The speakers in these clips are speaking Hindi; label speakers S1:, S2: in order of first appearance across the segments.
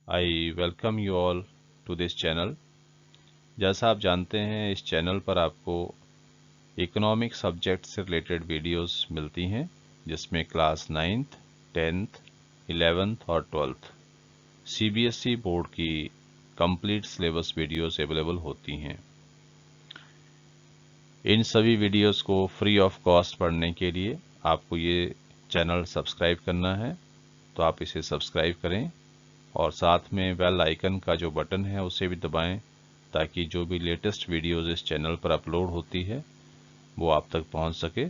S1: I welcome you all to this channel. जैसा आप जानते हैं, इस चैनल पर आपको इकोनॉमिक सब्जेक्ट से रिलेटेड वीडियोस मिलती हैं, जिसमें क्लास 9th, 10th, 11th और 12th सीबीएसई बोर्ड की कंप्लीट सिलेबस वीडियोस अवेलेबल होती हैं। इन सभी वीडियोस को फ्री ऑफ कॉस्ट पढ़ने के लिए आपको ये चैनल सब्सक्राइब करना है, तो आप इसे सब्सक्राइब करें और साथ में बेल आइकन का जो बटन है उसे भी दबाएं, ताकि जो भी लेटेस्ट वीडियोस इस चैनल पर अपलोड होती है वो आप तक पहुंच सके।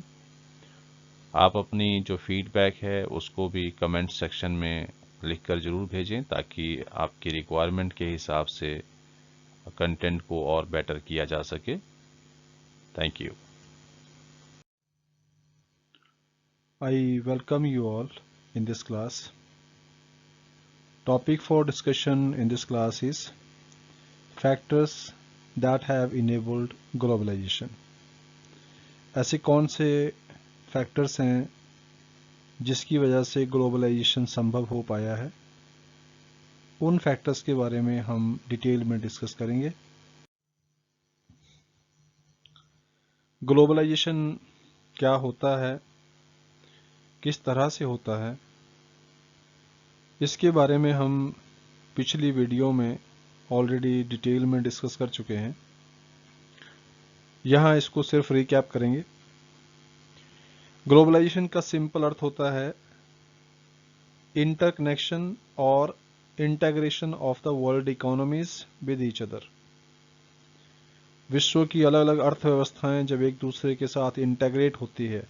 S1: आप अपनी जो फीडबैक है उसको भी कमेंट सेक्शन में लिखकर ज़रूर भेजें, ताकि आपकी रिक्वायरमेंट के हिसाब से कंटेंट को और बेटर किया जा सके। Thank you.
S2: I welcome you all in this class. Topic for discussion in this class is factors that have enabled globalization. ऐसे कौन से फैक्टर्स हैं जिसकी वजह से ग्लोबलाइजेशन संभव हो पाया है, उन फैक्टर्स के बारे में हम डिटेल में डिस्कस करेंगे। ग्लोबलाइजेशन क्या होता है, किस तरह से होता है, इसके बारे में हम पिछली वीडियो में ऑलरेडी डिटेल में डिस्कस कर चुके हैं। यहाँ इसको सिर्फ रिकैप करेंगे। ग्लोबलाइजेशन का सिंपल अर्थ होता है इंटरकनेक्शन और integration of the world economies with each other. विश्व की अलग अलग अर्थव्यवस्थाएं जब एक दूसरे के साथ इंटेग्रेट होती है,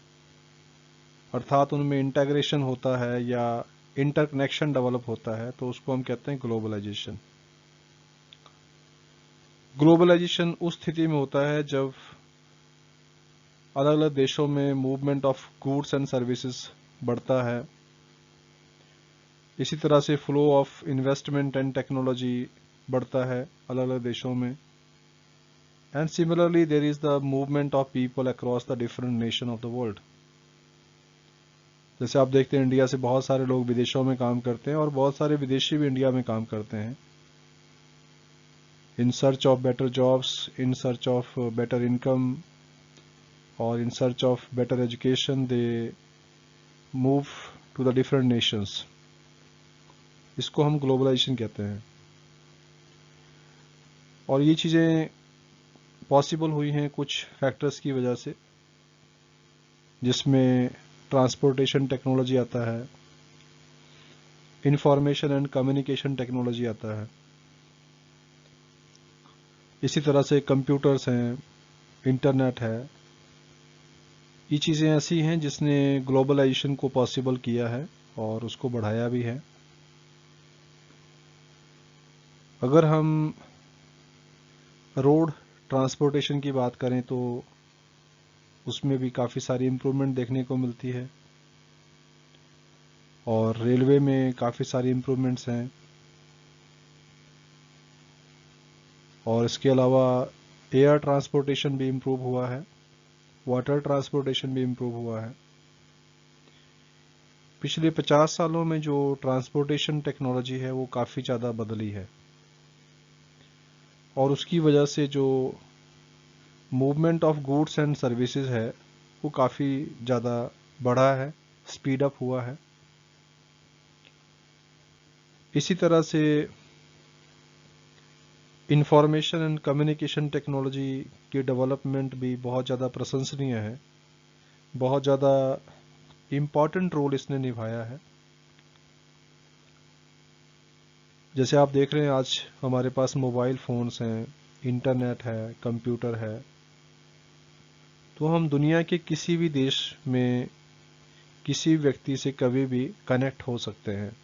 S2: अर्थात उनमें इंटेग्रेशन होता है या इंटरकनेक्शन डेवलप होता है, तो उसको हम कहते हैं ग्लोबलाइजेशन। ग्लोबलाइजेशन उस स्थिति में होता है जब अलग अलग देशों में movement of goods and services बढ़ता है। इसी तरह से flow of investment and technology बढ़ता है अलग अलग देशों में। And similarly there is the movement of people across the different nation of the world. जैसे आप देखते हैं, इंडिया से बहुत सारे लोग विदेशों में काम करते हैं और बहुत सारे विदेशी भी इंडिया में काम करते हैं। In search of better jobs, in search of better income और in search of better education they move to the different nations. इसको हम ग्लोबलाइजेशन कहते हैं। और ये चीज़ें पॉसिबल हुई हैं कुछ फैक्टर्स की वजह से, जिसमें ट्रांसपोर्टेशन टेक्नोलॉजी आता है, इंफॉर्मेशन एंड कम्युनिकेशन टेक्नोलॉजी आता है, इसी तरह से कंप्यूटर्स हैं, इंटरनेट है। ये चीज़ें ऐसी हैं जिसने ग्लोबलाइजेशन को पॉसिबल किया है और उसको बढ़ाया भी है। अगर हम रोड ट्रांसपोर्टेशन की बात करें तो उसमें भी काफ़ी सारी इम्प्रूवमेंट देखने को मिलती है, और रेलवे में काफ़ी सारी इम्प्रूवमेंट्स हैं। और इसके अलावा एयर ट्रांसपोर्टेशन भी इम्प्रूव हुआ है, वाटर ट्रांसपोर्टेशन भी इम्प्रूव हुआ है। पिछले 50 सालों में जो ट्रांसपोर्टेशन टेक्नोलॉजी है वो काफ़ी ज़्यादा बदली है, और उसकी वजह से जो movement of goods and services है वो काफ़ी ज़्यादा बढ़ा है, स्पीड अप हुआ है। इसी तरह से इंफॉर्मेशन एंड कम्युनिकेशन टेक्नोलॉजी की डेवलपमेंट भी बहुत ज़्यादा प्रशंसनीय है, बहुत ज़्यादा इम्पॉर्टेंट रोल इसने निभाया है। जैसे आप देख रहे हैं, आज हमारे पास मोबाइल फ़ोन्स हैं, इंटरनेट है, कंप्यूटर है, तो हम दुनिया के किसी भी देश में किसी व्यक्ति से कभी भी कनेक्ट हो सकते हैं।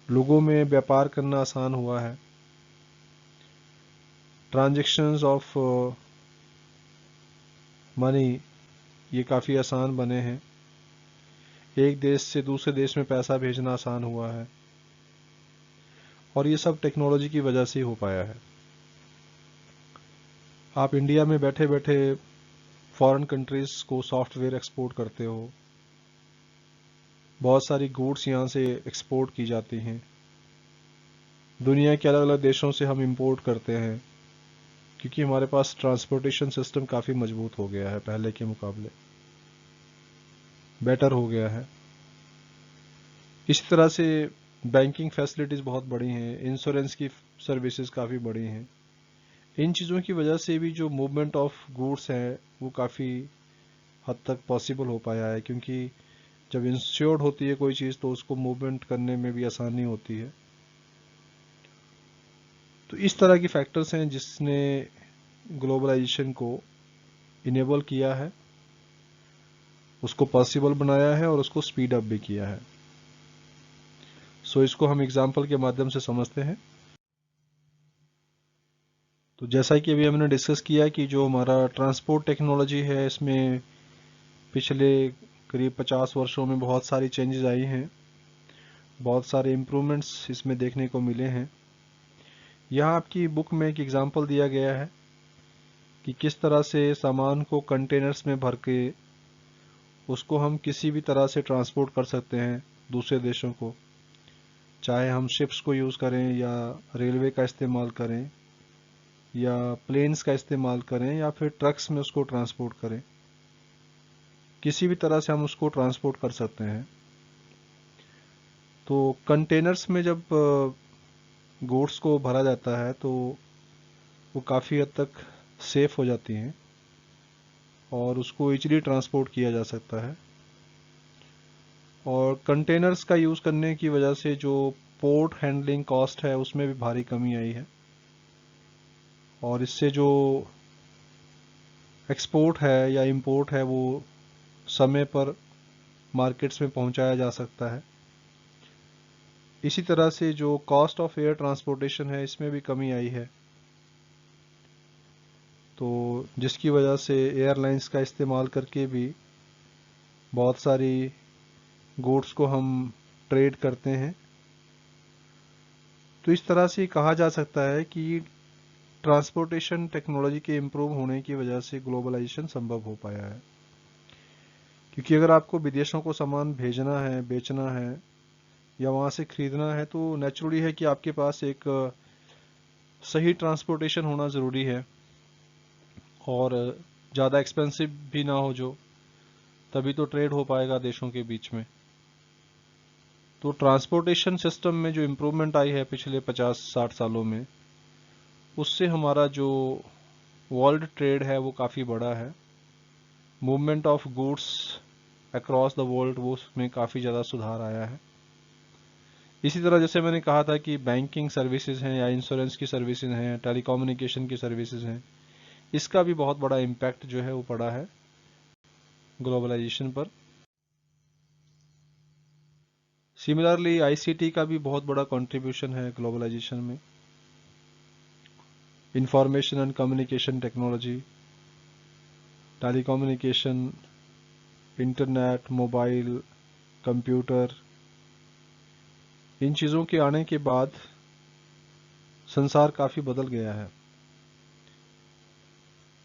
S2: लोगों में व्यापार करना आसान हुआ है, ट्रांजैक्शंस ऑफ मनी ये काफ़ी आसान बने हैं, एक देश से दूसरे देश में पैसा भेजना आसान हुआ है, और ये सब टेक्नोलॉजी की वजह से ही हो पाया है। आप इंडिया में बैठे बैठे फॉरेन कंट्रीज़ को सॉफ्टवेयर एक्सपोर्ट करते हो, बहुत सारी गुड्स यहाँ से एक्सपोर्ट की जाती हैं, दुनिया के अलग अलग देशों से हम इंपोर्ट करते हैं, क्योंकि हमारे पास ट्रांसपोर्टेशन सिस्टम काफ़ी मजबूत हो गया है, पहले के मुकाबले बेटर हो गया है। इसी तरह से बैंकिंग फैसिलिटीज़ बहुत बड़ी हैं, इंश्योरेंस की सर्विसेज काफ़ी बड़ी हैं। इन चीज़ों की वजह से भी जो मूवमेंट ऑफ गुड्स है वो काफ़ी हद तक पॉसिबल हो पाया है, क्योंकि जब इंश्योर्ड होती है कोई चीज़ तो उसको मूवमेंट करने में भी आसानी होती है। तो इस तरह की फैक्टर्स हैं जिसने ग्लोबलाइजेशन को इनेबल किया है, उसको पॉसिबल बनाया है और उसको स्पीड अप भी किया है। सो इसको हम एग्जांपल के माध्यम से समझते हैं। तो जैसा कि अभी हमने डिस्कस किया कि जो हमारा ट्रांसपोर्ट टेक्नोलॉजी है, इसमें पिछले करीब 50 वर्षों में बहुत सारी चेंजेस आई हैं, बहुत सारे इम्प्रूवमेंट्स इसमें देखने को मिले हैं। यहाँ आपकी बुक में एक एग्जांपल दिया गया है कि किस तरह से सामान को कंटेनर्स में भर के उसको हम किसी भी तरह से ट्रांसपोर्ट कर सकते हैं दूसरे देशों को, चाहे हम शिप्स को यूज़ करें या रेलवे का इस्तेमाल करें या प्लेन्स का इस्तेमाल करें या फिर ट्रक्स में उसको ट्रांसपोर्ट करें, किसी भी तरह से हम उसको ट्रांसपोर्ट कर सकते हैं। तो कंटेनर्स में जब गुड्स को भरा जाता है तो वो काफ़ी हद तक सेफ हो जाती हैं और उसको इजीली ट्रांसपोर्ट किया जा सकता है। और कंटेनर्स का यूज़ करने की वजह से जो पोर्ट हैंडलिंग कॉस्ट है उसमें भी भारी कमी आई है, और इससे जो एक्सपोर्ट है या इंपोर्ट है वो समय पर मार्केट्स में पहुंचाया जा सकता है। इसी तरह से जो कॉस्ट ऑफ एयर ट्रांसपोर्टेशन है इसमें भी कमी आई है, तो जिसकी वजह से एयरलाइंस का इस्तेमाल करके भी बहुत सारी गुड्स को हम ट्रेड करते हैं। तो इस तरह से कहा जा सकता है कि ट्रांसपोर्टेशन टेक्नोलॉजी के इम्प्रूव होने की वजह से ग्लोबलाइजेशन संभव हो पाया है, क्योंकि अगर आपको विदेशों को सामान भेजना है, बेचना है या वहाँ से ख़रीदना है तो नेचुरली है कि आपके पास एक सही ट्रांसपोर्टेशन होना ज़रूरी है और ज़्यादा एक्सपेंसिव भी ना हो, जो तभी तो ट्रेड हो पाएगा देशों के बीच में। तो ट्रांसपोर्टेशन सिस्टम में जो इम्प्रूवमेंट आई है पिछले 50-60 सालों में, उससे हमारा जो वर्ल्ड ट्रेड है वो काफ़ी बड़ा है। Movement of goods across the world वो उसमें काफ़ी ज़्यादा सुधार आया है। इसी तरह जैसे मैंने कहा था कि बैंकिंग सर्विसेज हैं या इंश्योरेंस की सर्विसेज हैं, टेलीकम्युनिकेशन की सर्विसेज हैं, इसका भी बहुत बड़ा इम्पैक्ट जो है वो पड़ा है ग्लोबलाइजेशन पर। सिमिलरली आईसीटी का भी बहुत बड़ा कंट्रीब्यूशन है ग्लोबलाइजेशन में। Information and communication technology, telecommunication, internet, mobile, computer, इन चीज़ों के आने के बाद संसार काफ़ी बदल गया है।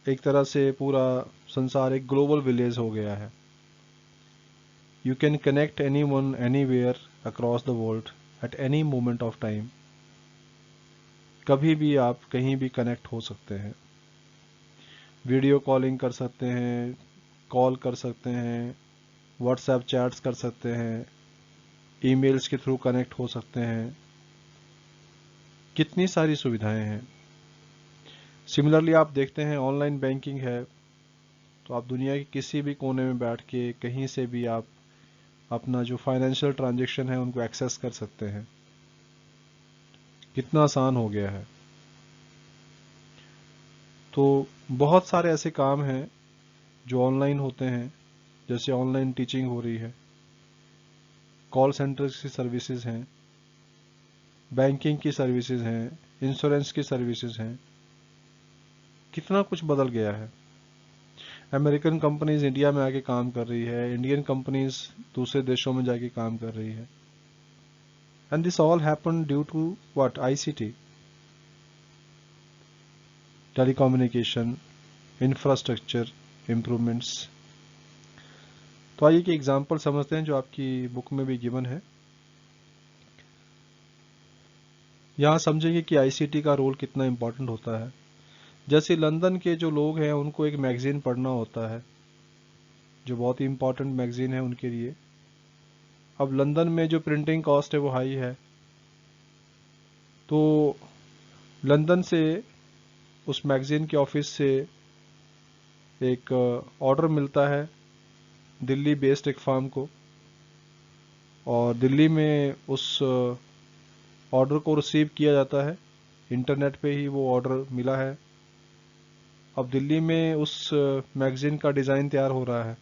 S2: एक तरह से पूरा संसार एक ग्लोबल विलेज हो गया है। You can connect any one anywhere across the world at any moment of time. कभी भी आप कहीं भी कनेक्ट हो सकते हैं, वीडियो कॉलिंग कर सकते हैं, कॉल कर सकते हैं, व्हाट्सएप चैट्स कर सकते हैं, ईमेल्स के थ्रू कनेक्ट हो सकते हैं, कितनी सारी सुविधाएं हैं। सिमिलरली आप देखते हैं ऑनलाइन बैंकिंग है, तो आप दुनिया के किसी भी कोने में बैठ के कहीं से भी आप अपना जो फाइनेंशियल ट्रांजैक्शन है उनको एक्सेस कर सकते हैं। कितना आसान हो गया है। तो बहुत सारे ऐसे काम हैं जो ऑनलाइन होते हैं, जैसे ऑनलाइन टीचिंग हो रही है, कॉल सेंटर की सर्विसेज हैं, बैंकिंग की सर्विसेज हैं, इंश्योरेंस की सर्विसेज हैं। कितना कुछ बदल गया है। अमेरिकन कंपनीज इंडिया में आके काम कर रही है, इंडियन कंपनीज दूसरे देशों में जाके काम कर रही है, and this all happen due to what? ICT, telecommunication, infrastructure improvements. तो आइए कि एग्जांपल समझते हैं जो आपकी बुक में भी गिवन है। यहाँ समझेंगे कि आईसीटी का रोल कितना इम्पोर्टेंट होता है। जैसे लंदन के जो लोग हैं उनको एक मैगज़ीन पढ़ना होता है जो बहुत ही इम्पोर्टेंट मैगज़ीन है उनके लिए। अब लंदन में जो प्रिंटिंग कॉस्ट है वो हाई है, तो लंदन से उस मैगज़ीन के ऑफिस से एक ऑर्डर मिलता है दिल्ली बेस्ड एक फार्म को, और दिल्ली में उस ऑर्डर को रिसीव किया जाता है। इंटरनेट पे ही वो ऑर्डर मिला है। अब दिल्ली में उस मैगज़ीन का डिज़ाइन तैयार हो रहा है,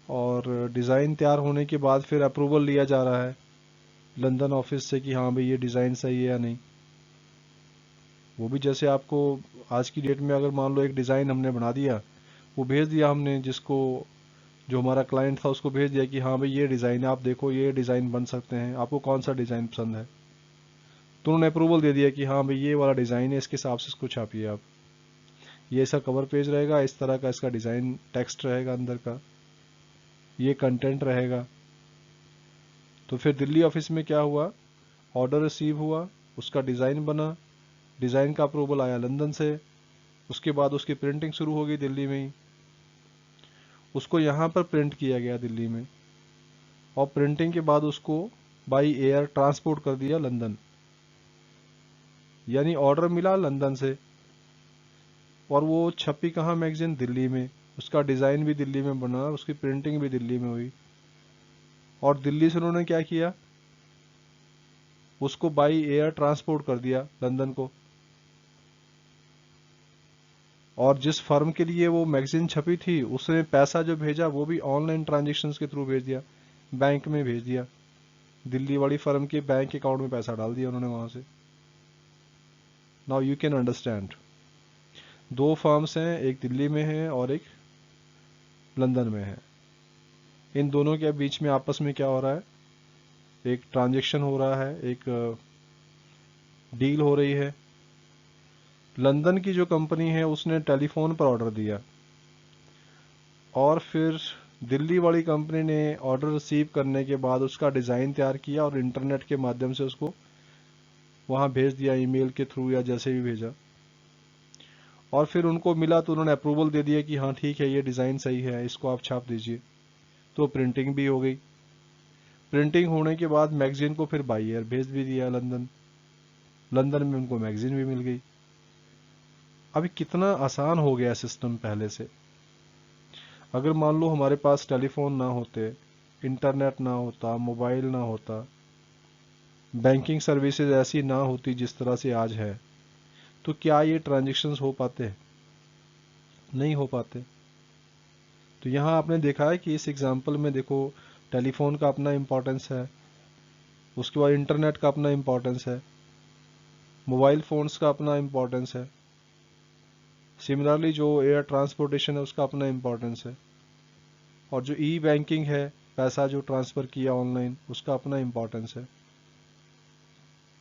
S2: और डिज़ाइन तैयार होने के बाद फिर अप्रूवल लिया जा रहा है लंदन ऑफिस से कि हाँ भाई ये डिज़ाइन सही है या नहीं। वो भी जैसे आपको आज की डेट में अगर मान लो एक डिज़ाइन हमने बना दिया, वो भेज दिया हमने जिसको, जो हमारा क्लाइंट था उसको भेज दिया कि हाँ भाई ये डिज़ाइन है, आप देखो ये डिज़ाइन बन सकते हैं, आपको कौन सा डिज़ाइन पसंद है। तो उन्होंने अप्रूवल दे दिया कि हाँ भाई ये वाला डिज़ाइन है, इसके हिसाब से इसको छापिए आप, ये ऐसा कवर पेज रहेगा, इस तरह का इसका डिज़ाइन टेक्स्ट रहेगा अंदर का, ये कंटेंट रहेगा। तो फिर दिल्ली ऑफिस में क्या हुआ, ऑर्डर रिसीव हुआ, उसका डिज़ाइन बना, डिज़ाइन का अप्रूवल आया लंदन से, उसके बाद उसकी प्रिंटिंग शुरू हो गई दिल्ली में ही, उसको यहाँ पर प्रिंट किया गया दिल्ली में, और प्रिंटिंग के बाद उसको बाई एयर ट्रांसपोर्ट कर दिया लंदन। यानी ऑर्डर मिला लंदन से और वो छपी कहाँ मैगज़ीन, दिल्ली में, उसका डिज़ाइन भी दिल्ली में बना, उसकी प्रिंटिंग भी दिल्ली में हुई, और दिल्ली से उन्होंने क्या किया, उसको बाई एयर ट्रांसपोर्ट कर दिया लंदन को। और जिस फर्म के लिए वो मैगज़ीन छपी थी उसने पैसा जो भेजा वो भी ऑनलाइन ट्रांजेक्शन्स के थ्रू भेज दिया, बैंक में भेज दिया, दिल्ली वाली फर्म के बैंक अकाउंट में पैसा डाल दिया उन्होंने वहाँ से। नाउ यू कैन अंडरस्टैंड, दो फर्म्स हैं, एक दिल्ली में है और एक लंदन में है। इन दोनों के बीच में आपस में क्या हो रहा है, एक ट्रांजेक्शन हो रहा है, एक डील हो रही है। लंदन की जो कंपनी है उसने टेलीफोन पर ऑर्डर दिया, और फिर दिल्ली वाली कंपनी ने ऑर्डर रिसीव करने के बाद उसका डिज़ाइन तैयार किया और इंटरनेट के माध्यम से उसको वहाँ भेज दिया, ईमेल के थ्रू या जैसे भी भेजा, और फिर उनको मिला तो उन्होंने अप्रूवल दे दिया कि हाँ ठीक है ये डिज़ाइन सही है, इसको आप छाप दीजिए। तो प्रिंटिंग भी हो गई, प्रिंटिंग होने के बाद मैगज़ीन को फिर बाई एयर भेज भी दिया लंदन, लंदन में उनको मैगज़ीन भी मिल गई। अभी कितना आसान हो गया सिस्टम पहले से। अगर मान लो हमारे पास टेलीफोन ना होते, इंटरनेट ना होता, मोबाइल ना होता, बैंकिंग सर्विसेज ऐसी ना होती जिस तरह से आज है, तो क्या ये ट्रांजैक्शंस हो पाते? नहीं हो पाते। तो यहाँ आपने देखा है कि इस एग्जांपल में देखो टेलीफोन का अपना इम्पोर्टेंस है, उसके बाद इंटरनेट का अपना इम्पोर्टेंस है, मोबाइल फ़ोन्स का अपना इम्पोर्टेंस है, सिमिलरली जो एयर ट्रांसपोर्टेशन है उसका अपना इम्पोर्टेंस है, और जो ई बैंकिंग है, पैसा जो ट्रांसफ़र किया ऑनलाइन, उसका अपना इम्पोर्टेंस है।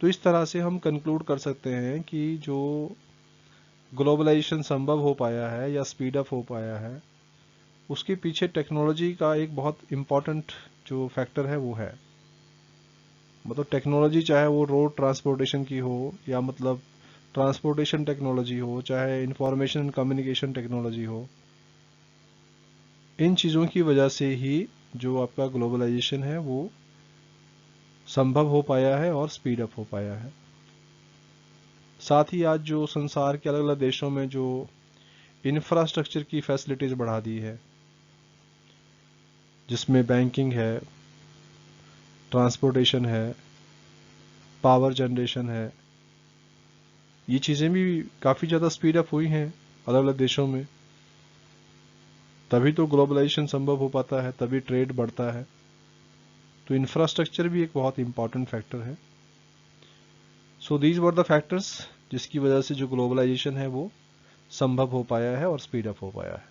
S2: तो इस तरह से हम कंक्लूड कर सकते हैं कि जो ग्लोबलाइजेशन संभव हो पाया है या स्पीड अप हो पाया है, उसके पीछे टेक्नोलॉजी का एक बहुत इम्पॉर्टेंट जो फैक्टर है वो है। मतलब टेक्नोलॉजी चाहे वो रोड ट्रांसपोर्टेशन की हो, या मतलब ट्रांसपोर्टेशन टेक्नोलॉजी हो, चाहे इंफॉर्मेशन एंड कम्युनिकेशन टेक्नोलॉजी हो, इन चीज़ों की वजह से ही जो आपका ग्लोबलाइजेशन है वो संभव हो पाया है और स्पीड अप हो पाया है। साथ ही आज जो संसार के अलग अलग देशों में जो इंफ्रास्ट्रक्चर की फैसिलिटीज़ बढ़ा दी है, जिसमें बैंकिंग है, ट्रांसपोर्टेशन है, पावर जनरेशन है, ये चीज़ें भी काफ़ी ज़्यादा स्पीड अप हुई हैं अलग अलग देशों में। तभी तो ग्लोबलाइजेशन संभव हो पाता है, तभी ट्रेड बढ़ता है। तो इंफ्रास्ट्रक्चर भी एक बहुत इंपॉर्टेंट फैक्टर है। So these were the factors जिसकी वजह से जो ग्लोबलाइजेशन है वो संभव हो पाया है और स्पीड अप हो पाया है।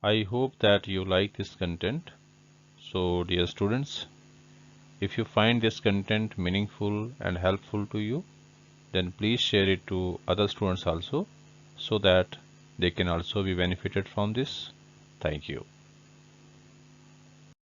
S1: I hope that you like this content. So, dear students, if you find this content meaningful and helpful to you, then please share it to other students also, so that they can also be benefited from this. Thank you.